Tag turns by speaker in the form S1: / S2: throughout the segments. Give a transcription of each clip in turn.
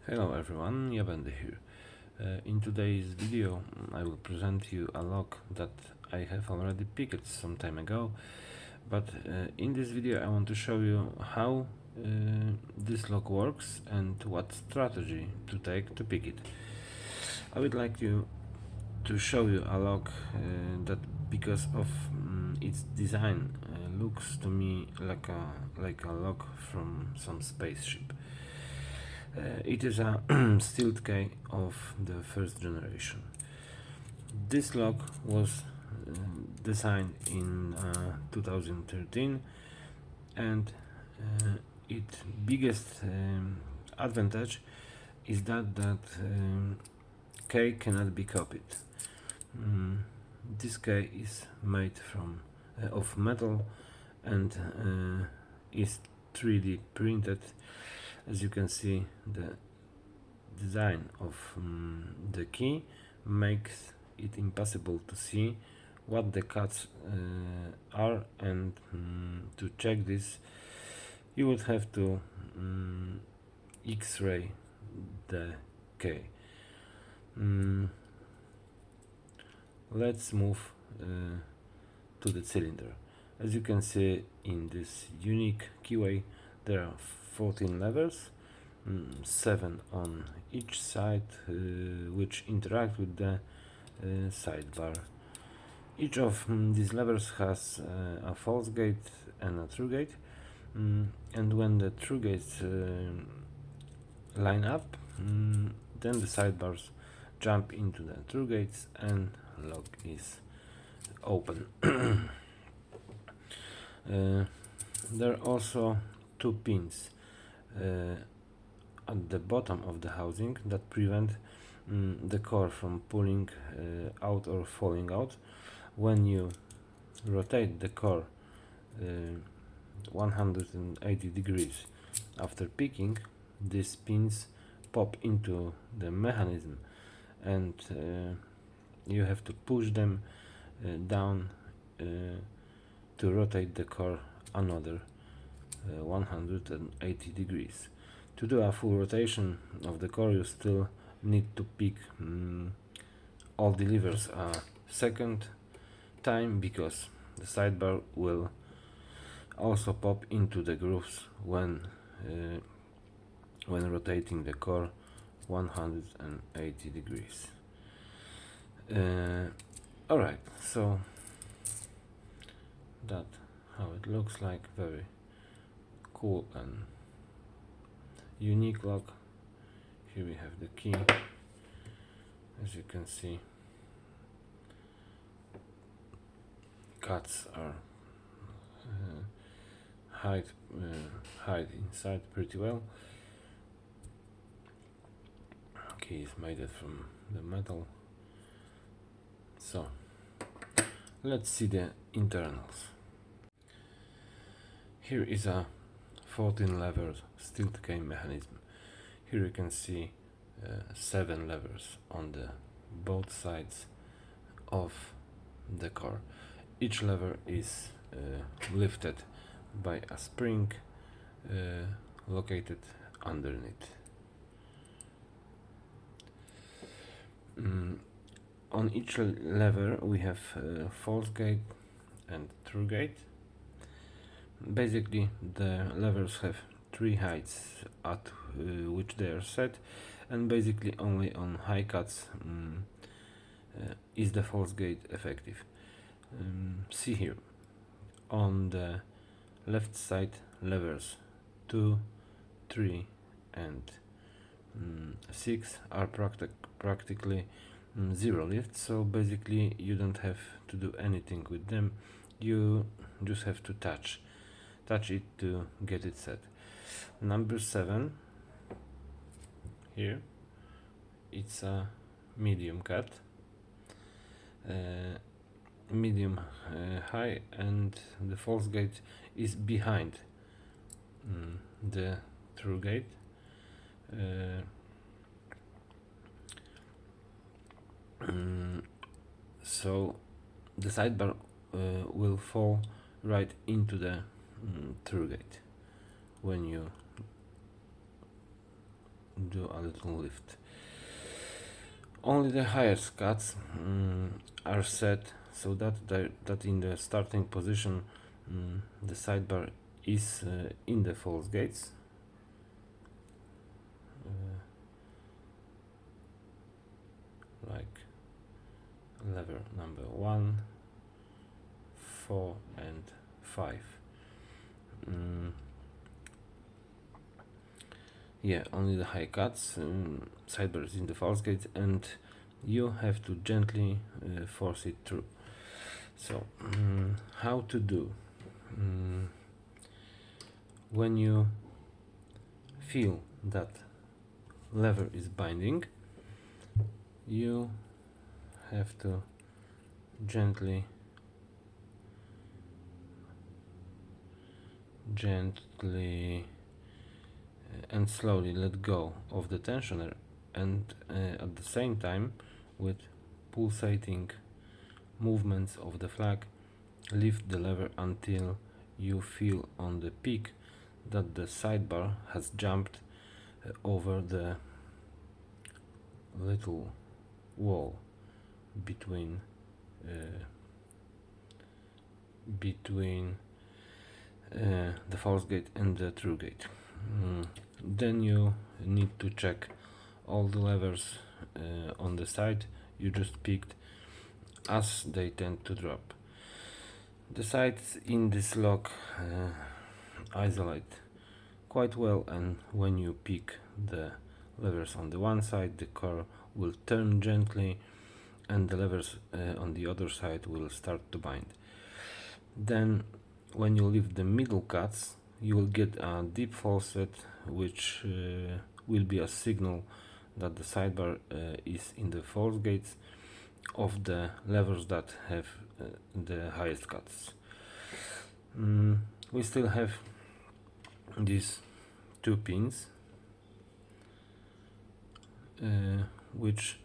S1: Hello everyone, Jabende here. In today's video I will present you a lock that I have already picked some time ago, but in this video I want to show you how this lock works and what strategy to take to pick it. I would like to show you a lock that, because of its design, looks to me like a lock from some spaceship. It is a steel key of the first generation. This lock was designed in 2013, and its biggest advantage is that key cannot be copied. This key is made of metal and is 3D printed. As you can see, the design of the key makes it impossible to see what the cuts are, and to check this you would have to X-ray the key. Let's move to the cylinder. As you can see in this unique keyway, there are 14 levers, 7 on each side, which interact with the sidebar. Each of these levers has a false gate and a true gate, and when the true gates line up, then the sidebars jump into the true gates and lock is open. There are also two pins at the bottom of the housing that prevent the core from pulling out or falling out. When you rotate the core 180 degrees after picking, these pins pop into the mechanism, and you have to push them down to rotate the core another 180 degrees. To do a full rotation of the core, you still need to pick all the levers a second time, because the sidebar will also pop into the grooves when rotating the core 180 degrees. Alright, so that how it looks like. Very cool and unique lock. Here we have the key. As you can see, cuts are hide inside pretty well. Key is made from the metal. So let's see the internals. Here is a 14 lever steel key mechanism. Here you can see 7 levers on the both sides of the core. Each lever is lifted by a spring located underneath. On each lever we have false gate and true gate. Basically, the levers have 3 heights at which they are set, and basically only on high cuts is the false gate effective. See here, on the left side, levers 2, 3 and 6 are practically zero lift, so basically you don't have to do anything with them. You just have to touch it to get it set. Number 7, here it's a medium cut, medium high, and the false gate is behind the true gate. So the sidebar will fall right into the true gate when you do a little lift. Only the highest cuts are set so that in the starting position the sidebar is in the false gates. Like lever number 1, 4 and 5. Yeah, only the high cuts, sidebars in the false gate, and you have to gently force it through. So how to do? When you feel that lever is binding, you have to gently and slowly let go of the tensioner, and at the same time, with pulsating movements of the flag, lift the lever until you feel on the peak that the sidebar has jumped over the little wall between the false gate and the true gate. Then you need to check all the levers on the side you just picked, as they tend to drop. The sides in this lock isolate quite well, and when you pick the levers on the one side, the core will turn gently and the levers on the other side will start to bind. Then when you lift the middle cuts, you will get a deep falset, which will be a signal that the sidebar is in the false gates of the levers that have the highest cuts. We still have these two pins which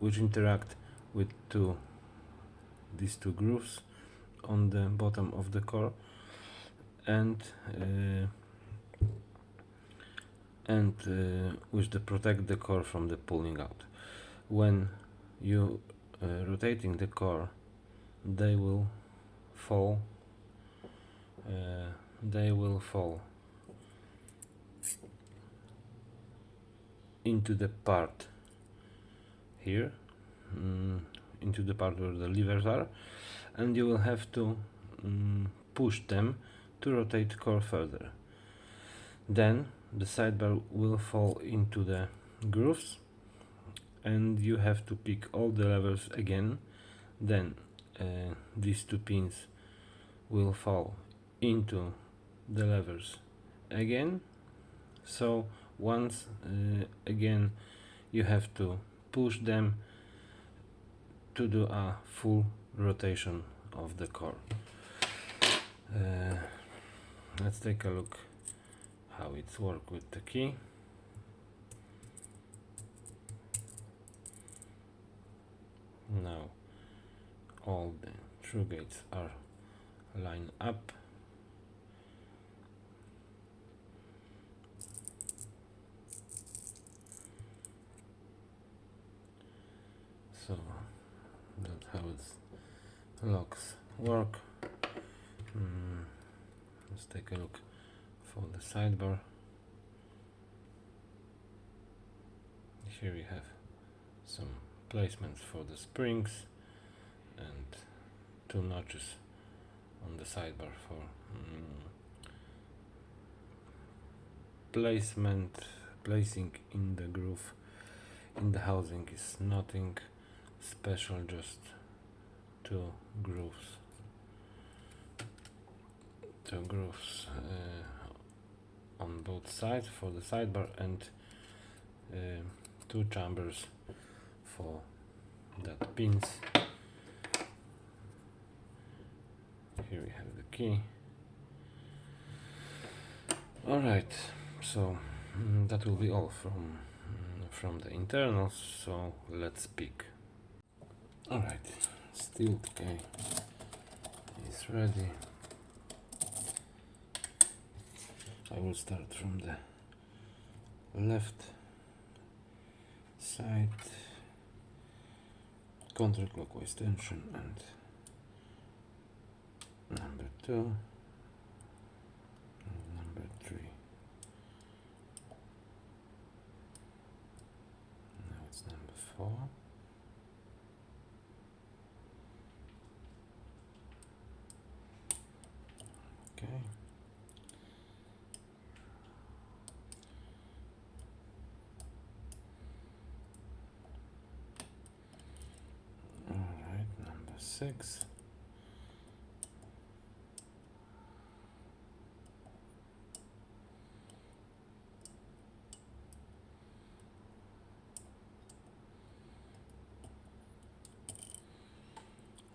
S1: interact with these two grooves on the bottom of the core, and which protect the core from the pulling out. When you rotating the core, they will fall. Into the part here, into the part where the levers are, and you will have to push them to rotate core further. Then the sidebar will fall into the grooves, and you have to pick all the levers again. Then these two pins will fall into the levers again. So once again you have to push them to do a full rotation of the core. Let's take a look how it's work with the key. Now all the true gates are lined up. So that's how its locks work. Let's take a look for the sidebar. Here we have some placements for the springs and two notches on the sidebar for placing in the groove in the housing is nothing special, just two grooves on both sides for the sidebar, and two chambers for that pins. Here we have the key. Alright, so that will be all from the internals, so let's pick. Alright, steel key is ready. I will start from the left side, counterclockwise tension, and number 2 and number 3. Now it's number 4. Okay. Alright, number 6.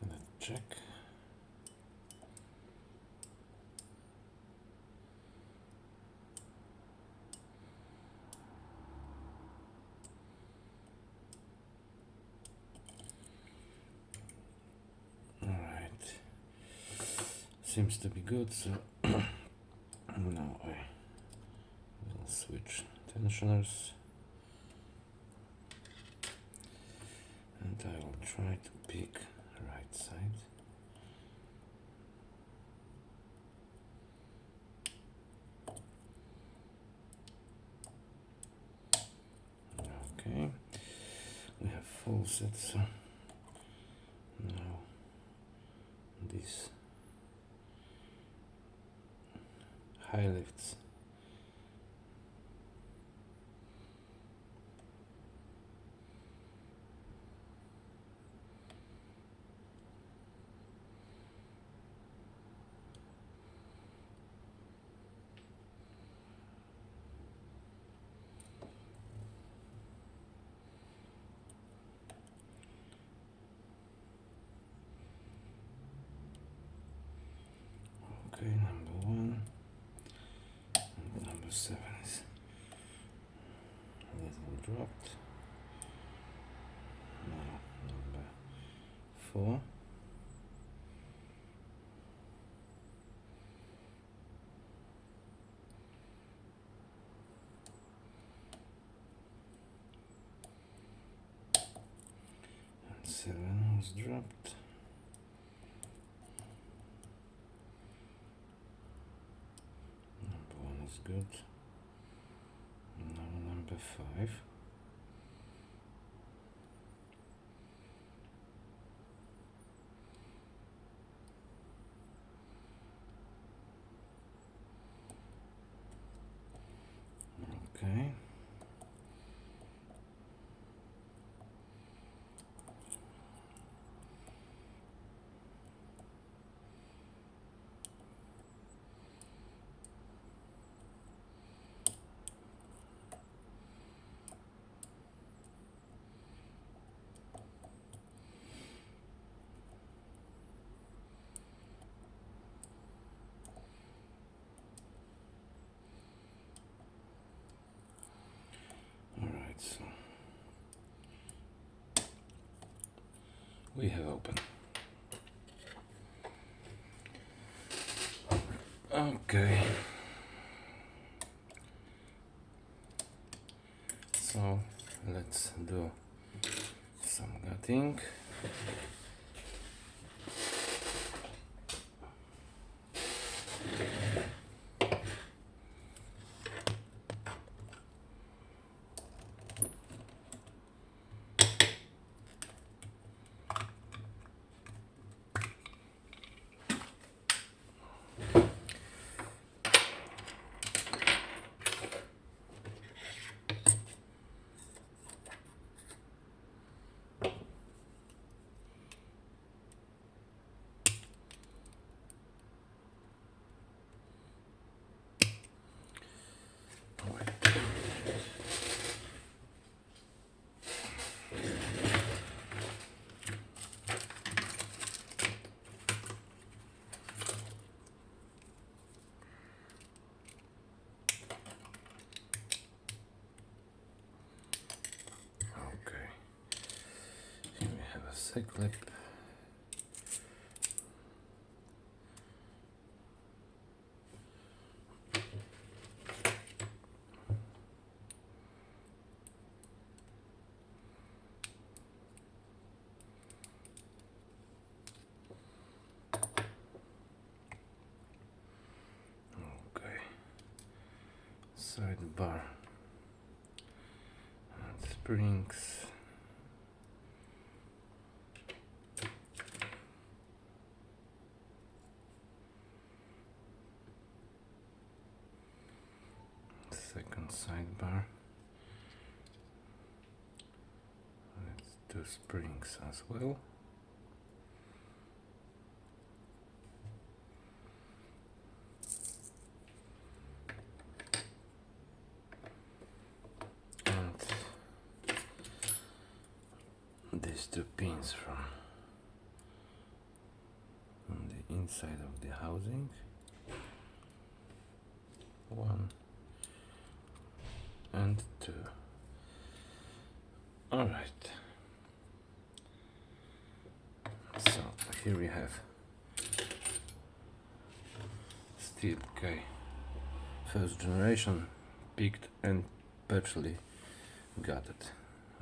S1: Let's check. Seems to be good, so now I will switch tensioners and I will try to pick right side. Okay, we have full set, so now this high lifts. Okay, number 1. 7 is a little dropped. Now number 4. And 7 was dropped. Number 1 is good. Now number 5. Okay. So we have open. Okay. So let's do some gutting. Clip. sidebar and springs. Second sidebar. Let's do springs as well. These two pins from the inside of the housing, 1 and 2. Alright, so here we have steel K first generation, picked and partially gutted.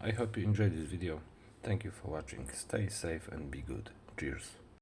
S1: I hope you enjoyed this video. Thank you for watching. Stay safe and be good. Cheers.